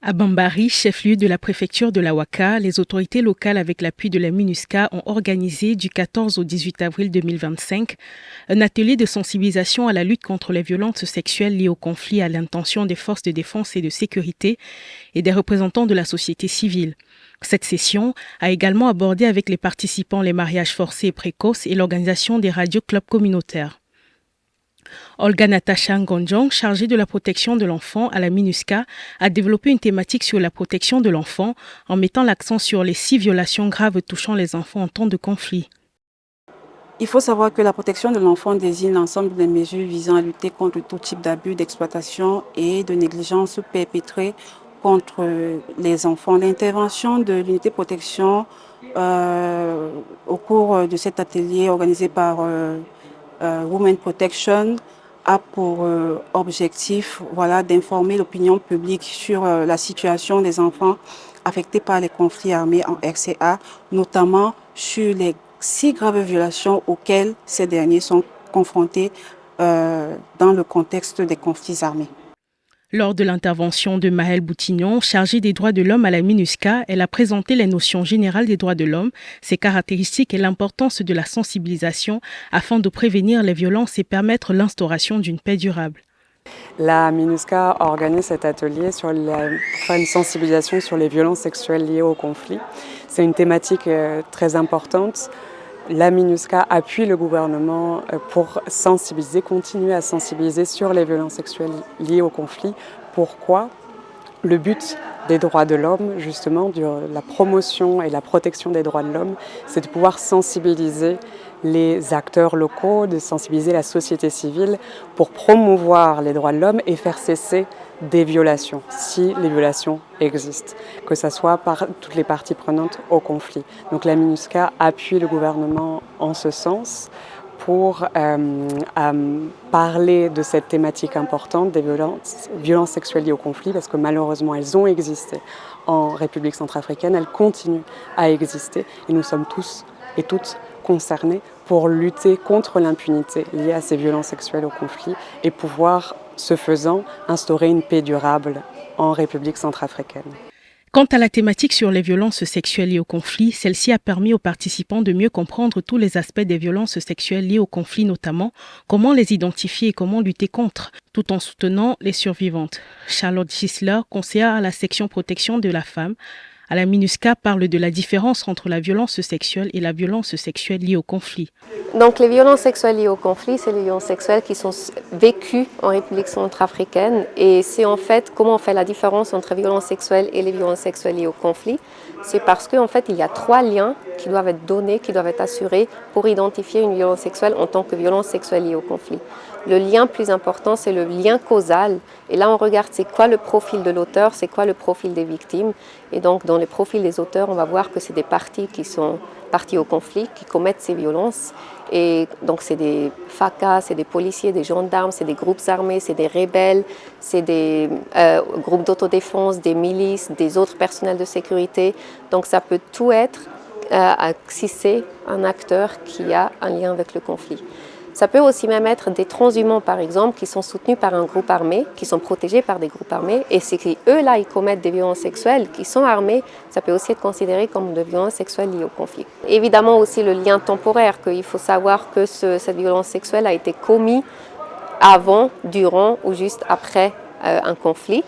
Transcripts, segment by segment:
À Bambari, chef-lieu de la préfecture de la Ouaka, les autorités locales avec l'appui de la MINUSCA ont organisé du 14 au 18 avril 2025 un atelier de sensibilisation à la lutte contre les violences sexuelles liées au conflit à l'intention des forces de défense et de sécurité et des représentants de la société civile. Cette session a également abordé avec les participants les mariages forcés et précoces et l'organisation des radios-clubs communautaires. Olga Natasha Ngonjong, chargée de la protection de l'enfant à la MINUSCA, a développé une thématique sur la protection de l'enfant en mettant l'accent sur les 6 violations graves touchant les enfants en temps de conflit. Il faut savoir que la protection de l'enfant désigne l'ensemble des mesures visant à lutter contre tout type d'abus, d'exploitation et de négligence perpétrés contre les enfants. L'intervention de l'unité protection au cours de cet atelier organisé par Women Protection a pour objectif d'informer l'opinion publique sur la situation des enfants affectés par les conflits armés en RCA, notamment sur les 6 graves violations auxquelles ces derniers sont confrontés dans le contexte des conflits armés. Lors de l'intervention de Maëlle Boutignon, chargée des droits de l'homme à la MINUSCA, elle a présenté les notions générales des droits de l'homme, ses caractéristiques et l'importance de la sensibilisation afin de prévenir les violences et permettre l'instauration d'une paix durable. La MINUSCA organise cet atelier pour faire une sensibilisation sur les violences sexuelles liées au conflit. C'est une thématique très importante. La MINUSCA appuie le gouvernement pour sensibiliser, continuer à sensibiliser sur les violences sexuelles liées au conflit. Pourquoi ? Le but des droits de l'homme, justement, de la promotion et la protection des droits de l'homme, c'est de pouvoir sensibiliser les acteurs locaux, de sensibiliser la société civile pour promouvoir les droits de l'homme et faire cesser des violations, si les violations existent, que ce soit par toutes les parties prenantes au conflit. Donc la MINUSCA appuie le gouvernement en ce sens pour parler de cette thématique importante des violences sexuelles liées au conflit, parce que malheureusement elles ont existé en République centrafricaine, elles continuent à exister et nous sommes tous et toutes concernés pour lutter contre l'impunité liée à ces violences sexuelles au conflit et pouvoir, ce faisant, instaurer une paix durable en République centrafricaine. Quant à la thématique sur les violences sexuelles liées au conflit, celle-ci a permis aux participants de mieux comprendre tous les aspects des violences sexuelles liées au conflit, notamment comment les identifier et comment lutter contre, tout en soutenant les survivantes. Charlotte Gisler, conseillère à la section protection de la femme, à la MINUSCA, parle de la différence entre la violence sexuelle et la violence sexuelle liée au conflit. Donc les violences sexuelles liées au conflit, c'est les violences sexuelles qui sont vécues en République centrafricaine et c'est en fait comment on fait la différence entre les violences sexuelles et les violences sexuelles liées au conflit. C'est parce qu'en fait il y a 3 liens qui doivent être donnés, qui doivent être assurés pour identifier une violence sexuelle en tant que violence sexuelle liée au conflit. Le lien plus important, c'est le lien causal. Et là, on regarde c'est quoi le profil de l'auteur, c'est quoi le profil des victimes. Et donc, dans le profil des auteurs, on va voir que c'est des parties qui sont parties au conflit, qui commettent ces violences. Et donc, c'est des FACA, c'est des policiers, des gendarmes, c'est des groupes armés, c'est des rebelles, c'est des groupes d'autodéfense, des milices, des autres personnels de sécurité. Donc, ça peut tout être si c'est un acteur qui a un lien avec le conflit. Ça peut aussi même être des transhumants, par exemple, qui sont soutenus par un groupe armé, qui sont protégés par des groupes armés, et c'est qu'eux-là, ils commettent des violences sexuelles, qui sont armés, ça peut aussi être considéré comme de violences sexuelles liées au conflit. Évidemment aussi le lien temporaire, qu'il faut savoir que cette violence sexuelle a été commise avant, durant ou juste après un conflit.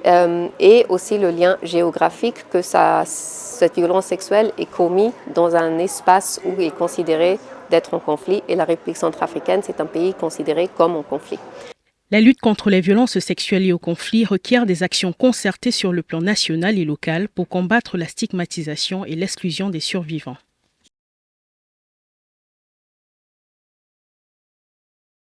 Et aussi le lien géographique, que cette violence sexuelle est commise dans un espace où il est considéré d'être en conflit, et la République centrafricaine, c'est un pays considéré comme en conflit. La lutte contre les violences sexuelles liées au conflit requiert des actions concertées sur le plan national et local pour combattre la stigmatisation et l'exclusion des survivants.